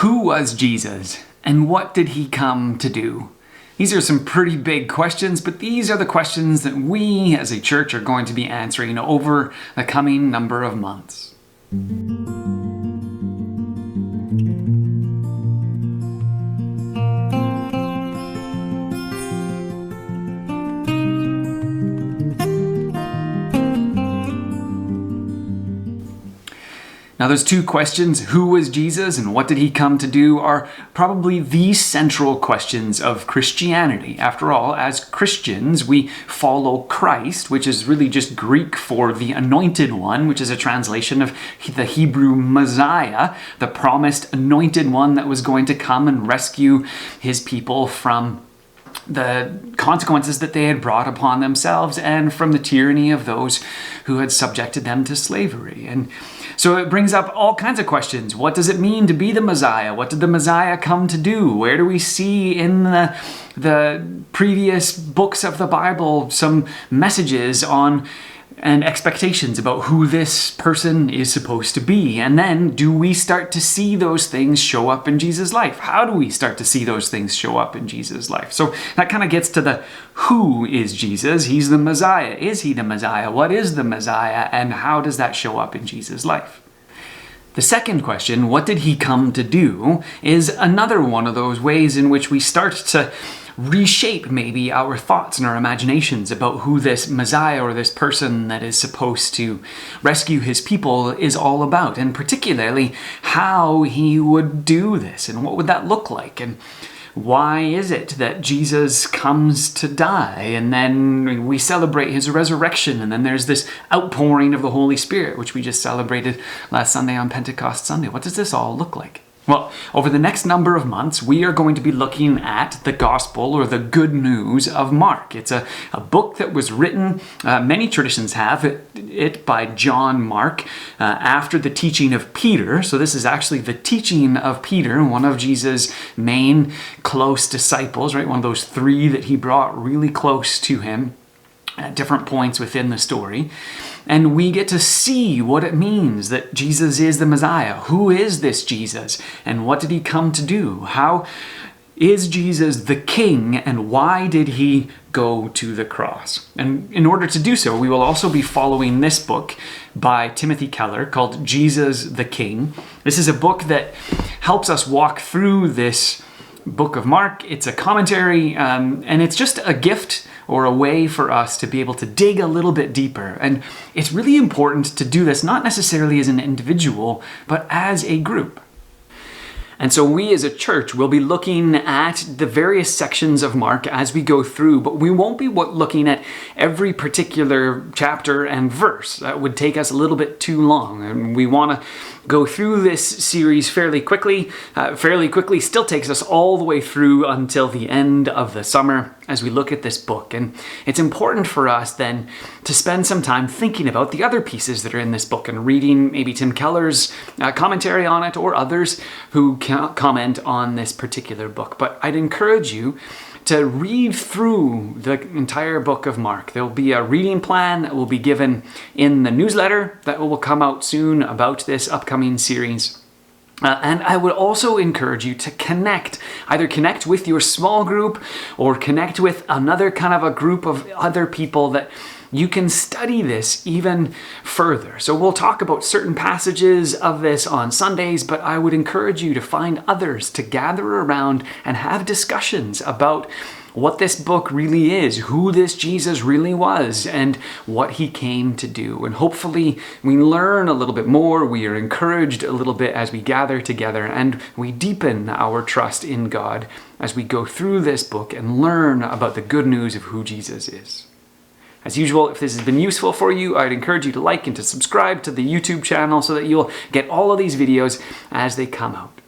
Who was Jesus, and what did he come to do? These are some pretty big questions, but these are the questions that we as a church are going to be answering over the coming number of months. Now those two questions, who was Jesus and what did he come to do, are probably the central questions of Christianity. After all, as Christians, we follow Christ, which is really just Greek for the Anointed One, which is a translation of the Hebrew Messiah, the promised Anointed One that was going to come and rescue his people from the consequences that they had brought upon themselves and from the tyranny of those who had subjected them to slavery. And so it brings up all kinds of questions. What does it mean to be the Messiah? What did the Messiah come to do? Where do we see in the previous books of the Bible some messages on and expectations about who this person is supposed to be? And then, do we start to see those things show up in Jesus' life? How do we start to see those things show up in Jesus' life? So that kind of gets to the who is Jesus. He's the Messiah. Is he the Messiah? What is the Messiah? And how does that show up in Jesus' life? The second question, what did he come to do, is another one of those ways in which we start to reshape maybe our thoughts and our imaginations about who this Messiah or this person that is supposed to rescue his people is all about, and particularly how he would do this and what would that look like, and why is it that Jesus comes to die and then we celebrate his resurrection, and then there's this outpouring of the Holy Spirit which we just celebrated last Sunday on Pentecost Sunday. What does this all look like? Well, over the next number of months, we are going to be looking at the Gospel or the Good News of Mark. It's a book that was written, many traditions have it by John Mark, after the teaching of Peter. So this is actually the teaching of Peter, one of Jesus' main close disciples, right? One of those three that he brought really close to him at different points within the story. And we get to see what it means that Jesus is the Messiah. Who is this Jesus? And what did he come to do? How is Jesus the King? And why did he go to the cross? And in order to do so, we will also be following this book by Timothy Keller called Jesus the King. This is a book that helps us walk through this book of Mark. It's a commentary, and it's just a gift or a way for us to be able to dig a little bit deeper. And it's really important to do this, not necessarily as an individual, but as a group. And so we as a church will be looking at the various sections of Mark as we go through, but we won't be looking at every particular chapter and verse. That would take us a little bit too long, and we want to go through this series fairly quickly. Still takes us all the way through until the end of the summer as we look at this book. And it's important for us then to spend some time thinking about the other pieces that are in this book and reading maybe Tim Keller's commentary on it, or others who can comment on this particular book. But I'd encourage you to read through the entire book of Mark. There will be a reading plan that will be given in the newsletter that will come out soon about this upcoming series. And I would also encourage you to either connect with your small group or connect with another kind of a group of other people that you can study this even further. So we'll talk about certain passages of this on Sundays, but I would encourage you to find others to gather around and have discussions about what this book really is, who this Jesus really was, and what he came to do. And hopefully we learn a little bit more, we are encouraged a little bit as we gather together, and we deepen our trust in God as we go through this book and learn about the good news of who Jesus is. As usual, if this has been useful for you, I'd encourage you to like and to subscribe to the YouTube channel so that you'll get all of these videos as they come out.